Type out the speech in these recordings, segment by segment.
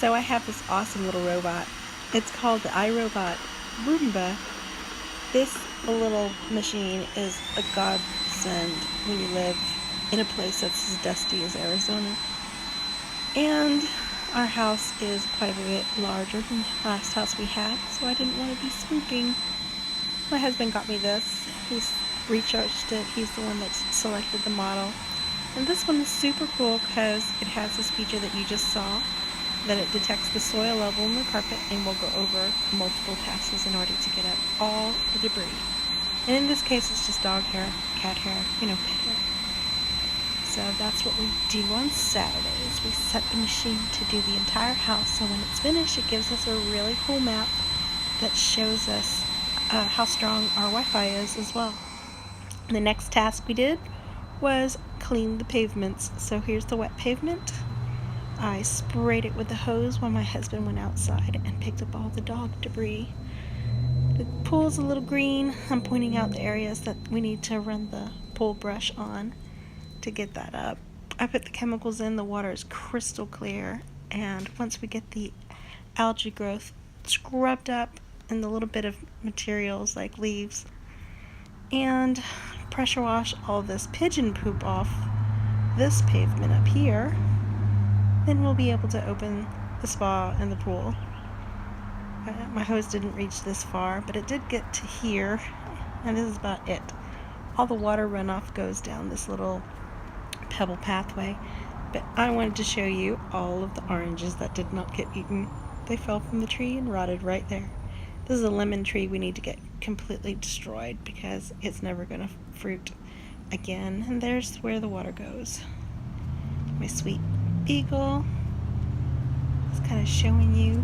So I have this awesome little robot. It's called the iRobot Roomba. This little machine is a godsend when you live in a place that's as dusty as Arizona. And our house is quite a bit larger than the last house we had, so I didn't want to be swooping. My husband got me this. He's recharged it. He's the one that's selected the model. And this one is super cool because it has this feature that you just saw, that it detects the soil level in the carpet and will go over multiple passes in order to get up all the debris. And in this case, it's just dog hair, cat hair, pet hair. So that's what we do on Saturdays. We set the machine to do the entire house, so when it's finished, it gives us a really cool map that shows us how strong our Wi-Fi is as well. The next task we did was clean the pavements. So here's the wet pavement. I sprayed it with the hose while my husband went outside and picked up all the dog debris. The pool's a little green. I'm pointing out the areas that we need to run the pool brush on to get that up. I put the chemicals in. The water is crystal clear, and once we get the algae growth scrubbed up and the little bit of materials like leaves, and pressure wash all this pigeon poop off this pavement up here, then we'll be able to open the spa and the pool. My hose didn't reach this far, but it did get to here, and this is about it. All the water runoff goes down this little pebble pathway, but I wanted to show you all of the oranges that did not get eaten. They fell from the tree and rotted right there. This is a lemon tree we need to get completely destroyed because it's never going to fruit again. And there's where the water goes. My sweet beagle is kind of showing you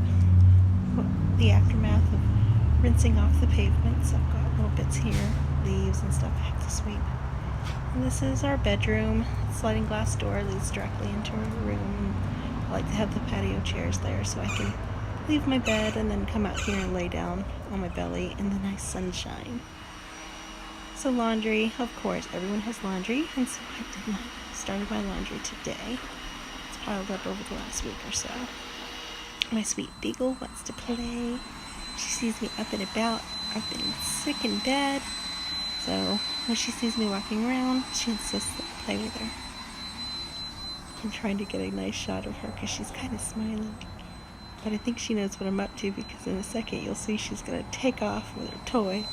the aftermath of rinsing off the pavements. I've got little bits here, leaves and stuff I have to sweep. And this is our bedroom. Sliding glass door leads directly into our room. I like to have the patio chairs there so I can leave my bed and then come out here and lay down on my belly in the nice sunshine. So laundry, of course, everyone has laundry, and so I started my laundry today. It's piled up over the last week or so. My sweet beagle wants to play. She sees me up and about. I've been sick in bed, so when she sees me walking around, she insists that I play with her. I'm trying to get a nice shot of her because she's kind of smiling. But I think she knows what I'm up to, because in a second you'll see she's going to take off with her toy,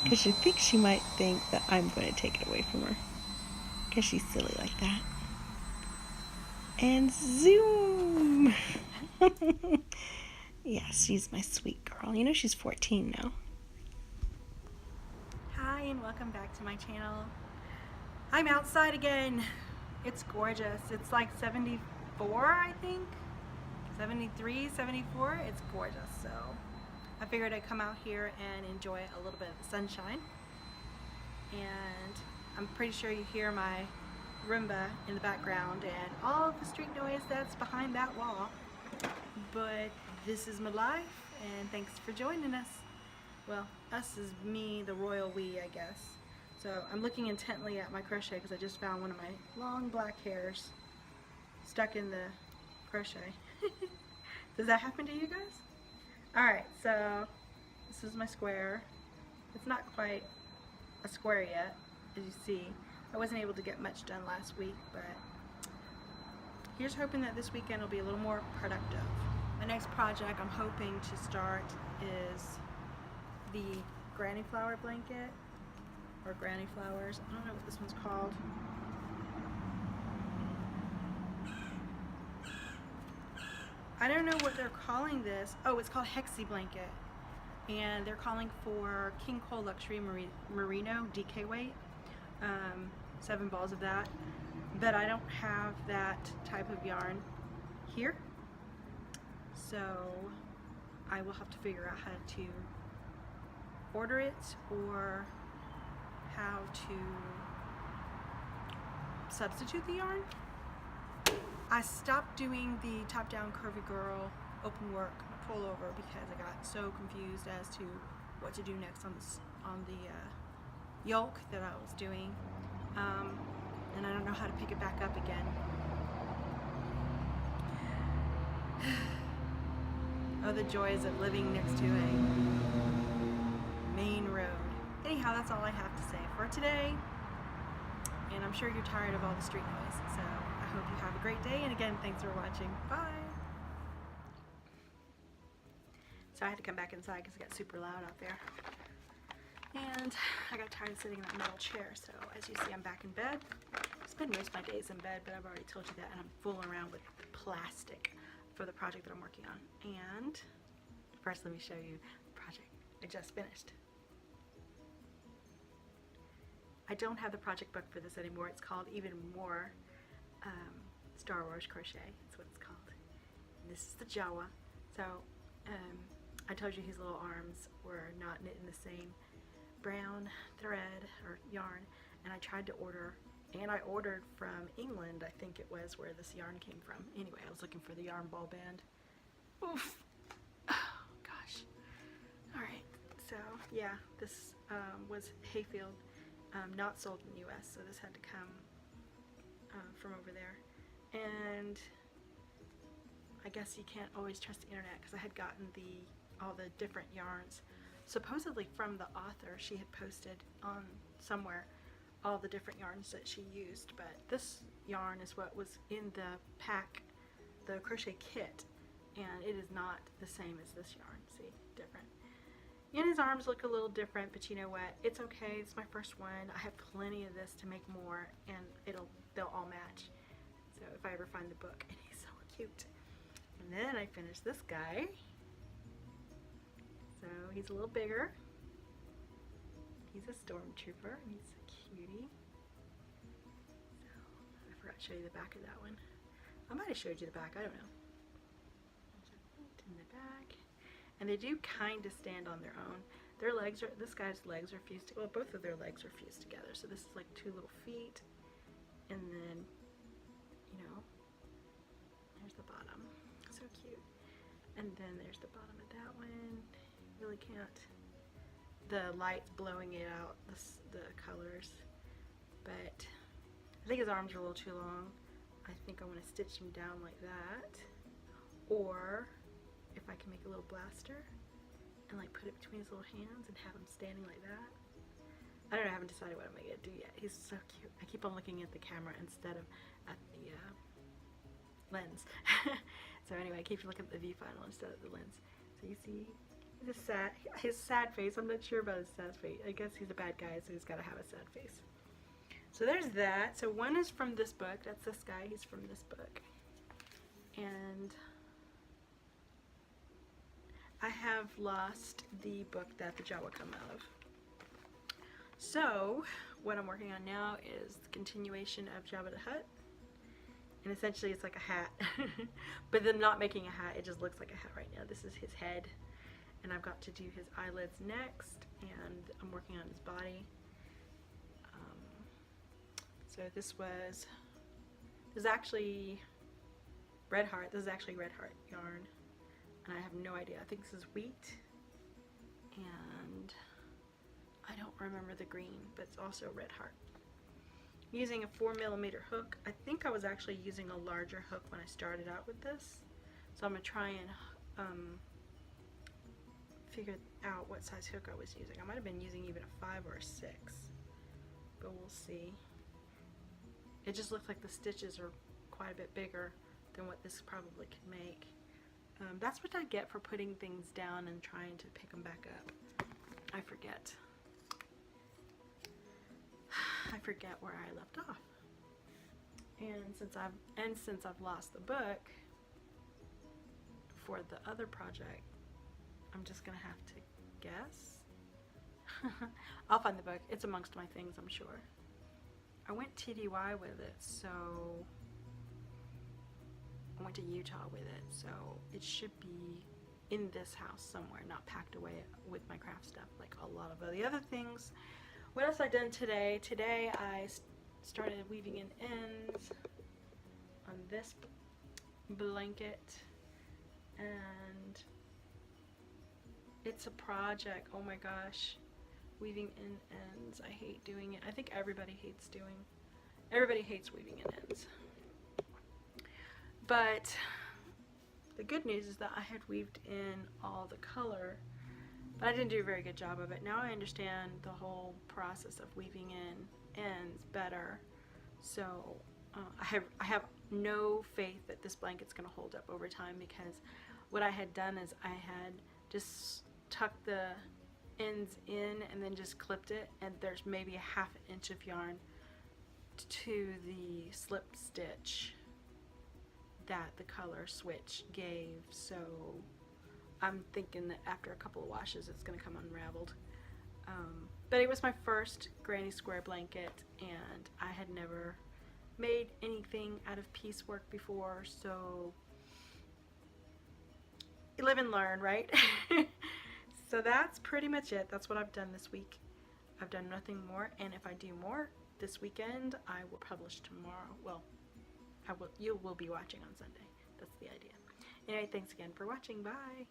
because she thinks she might think that I'm going to take it away from her, because she's silly like that. And zoom! Yeah, she's my sweet girl. She's 14 now. Hi, and welcome back to my channel. I'm outside again. It's gorgeous. It's like 74, I think. 73, 74. It's gorgeous. So I figured I'd come out here and enjoy a little bit of the sunshine. And I'm pretty sure you hear my Roomba in the background and all of the street noise that's behind that wall. But this is my life, and thanks for joining us. Well, us is me, the royal we, I guess. So I'm looking intently at my crochet because I just found one of my long black hairs stuck in the crochet. Does that happen to you guys? Alright, so this is my square. It's not quite a square yet, as you see. I wasn't able to get much done last week, but here's hoping that this weekend will be a little more productive. My next project I'm hoping to start is the granny flower blanket, or granny flowers. I don't know what this one's called. I don't know what they're calling this. Oh, it's called Hexi blanket, and they're calling for King Cole Luxury Merino DK weight, 7 balls of that, but I don't have that type of yarn here, so I will have to figure out how to order it or how to substitute the yarn. I stopped doing the top-down curvy girl open work pullover because I got so confused as to what to do next on the yoke that I was doing, and I don't know how to pick it back up again. Oh, the joys of living next to a main road. Anyhow, that's all I have to say for today. And I'm sure you're tired of all the street noise. So I hope you have a great day. And again, thanks for watching. Bye. So I had to come back inside because it got super loud out there. And I got tired of sitting in that metal chair. So as you see, I'm back in bed. I spend most of my days in bed, but I've already told you that. And I'm fooling around with plastic for the project that I'm working on. And first, let me show you the project I just finished. I don't have the project book for this anymore. It's called Even More Star Wars Crochet. That's what it's called. And this is the Jawa. So I told you his little arms were not knit in the same brown thread or yarn, and I tried to order, and I ordered from England, I think it was, where this yarn came from. Anyway, I was looking for the yarn ball band. Oof. Oh gosh. Alright, so yeah, this was Hayfield, not sold in the US, so this had to come from over there. And I guess you can't always trust the internet, because I had gotten all the different yarns supposedly from the author. She had posted on somewhere all the different yarns that she used, but this yarn is what was in the pack, the crochet kit, and it is not the same as this yarn. See, different. And his arms look a little different, but you know what, it's okay. It's my first one. I have plenty of this to make more, and they'll all match. So if I ever find the book. And he's so cute. And then I finished this guy. So he's a little bigger. He's a stormtrooper. He's a cutie. So I forgot to show you the back of that one. I might have showed you the back. I don't know. In the back. And they do kind of stand on their own. Their legs are, this guy's legs are fused together. Well, both of their legs are fused together. So this is like two little feet. And then, you know, there's the bottom. So cute. And then there's the bottom of that one. Really can't. The light's blowing it out, the colors. But I think his arms are a little too long. I think I want to stitch him down like that. Or if I can make a little blaster and like put it between his little hands and have him standing like that. I don't know, I haven't decided what I'm going to do yet. He's so cute. I keep on looking at the camera instead of at the lens. So anyway, I keep looking at the viewfinder instead of the lens. So you see his sad face. I'm not sure about his sad face. I guess he's a bad guy, so he's got to have a sad face. So there's that. So one is from this book. That's this guy. He's from this book. And I have lost the book that the Jawa come out of. So what I'm working on now is the continuation of Jabba the Hutt. And essentially it's like a hat. But then not making a hat, it just looks like a hat right now. This is his head. And I've got to do his eyelids next. And I'm working on his body. So this is actually Red Heart. This is actually Red Heart yarn. And I have no idea. I think this is wheat. And I don't remember the green, but it's also Red Heart. I'm using a 4mm hook. I think I was actually using a larger hook when I started out with this. So I'm going to try and figure out what size hook I was using. I might have been using even a 5 or a 6. But we'll see. It just looks like the stitches are quite a bit bigger than what this probably could make. That's what I get for putting things down and trying to pick them back up. I forget where I left off. And since I've lost the book for the other project, I'm just gonna have to guess. I'll find the book. It's amongst my things, I'm sure. I went TDY with it, so I went to Utah with it, so it should be in this house somewhere, not packed away with my craft stuff like a lot of the other things. What else I done today? Today I started weaving in ends on this blanket, and it's a project. Oh my gosh, weaving in ends. I hate doing it. I think everybody hates weaving in ends. But The good news is that I had weaved in all the color, but I didn't do a very good job of it. Now I understand the whole process of weaving in ends better. So I have no faith that this blanket's going to hold up over time, because what I had done is I had just tucked the ends in and then just clipped it, and there's maybe a ½ inch of yarn to the slip stitch that the color switch gave. So I'm thinking that after a couple of washes it's going to come unraveled. But it was my first granny square blanket, and I had never made anything out of piecework before, so you live and learn, right? So that's pretty much it. That's what I've done this week. I've done nothing more, and if I do more this weekend, I will publish tomorrow. Well, you will be watching on Sunday. That's the idea. Anyway, thanks again for watching. Bye.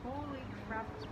Holy crap, it's